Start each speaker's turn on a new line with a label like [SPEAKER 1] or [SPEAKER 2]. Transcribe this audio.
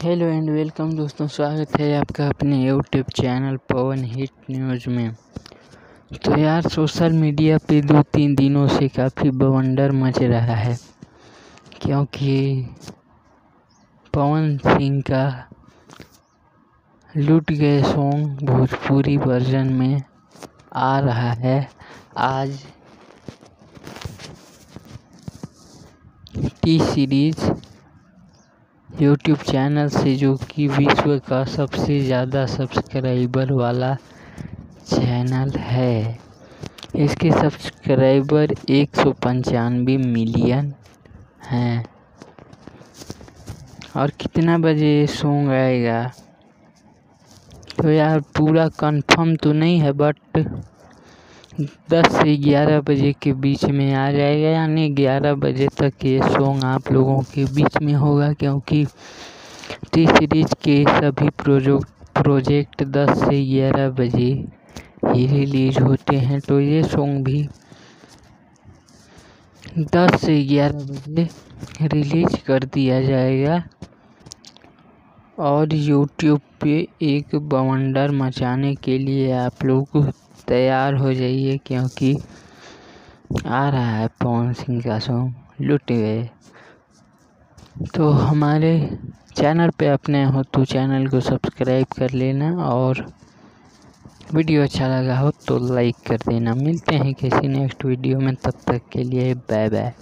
[SPEAKER 1] Hello and welcome दोस्तों, स्वागत है आपका अपने यूट्यूब चैनल पवन हिट न्यूज़ में। तो यार सोशल मीडिया पे 2-3 दिनों से काफ़ी बवंडर मच रहा है, क्योंकि पवन सिंह का लूट गए सॉन्ग भोजपुरी वर्जन में आ रहा है। आज टी सीरीज यूट्यूब चैनल से, जो कि विश्व का सबसे ज़्यादा सब्सक्राइबर वाला चैनल है, इसके सब्सक्राइबर 195 मिलियन हैं। और कितना बजे सॉन्ग आएगा तो यार पूरा कंफर्म तो नहीं है, बट 10 से 11 बजे के बीच में आ जाएगा, यानी 11 बजे तक ये सॉन्ग आप लोगों के बीच में होगा, क्योंकि टी सीरीज के सभी प्रोजेक्ट 10 से 11 बजे ही रिलीज होते हैं। तो ये सॉन्ग भी 10 से 11 बजे रिलीज कर दिया जाएगा और यूट्यूब पे एक बवंडर मचाने के लिए आप लोग तैयार हो जाइए, क्योंकि आ रहा है पवन सिंह का सॉन्ग लूट गए। तो हमारे चैनल पे अपने हो तो चैनल को सब्सक्राइब कर लेना, और वीडियो अच्छा लगा हो तो लाइक कर देना। मिलते हैं किसी नेक्स्ट वीडियो में, तब तक के लिए बाय बाय।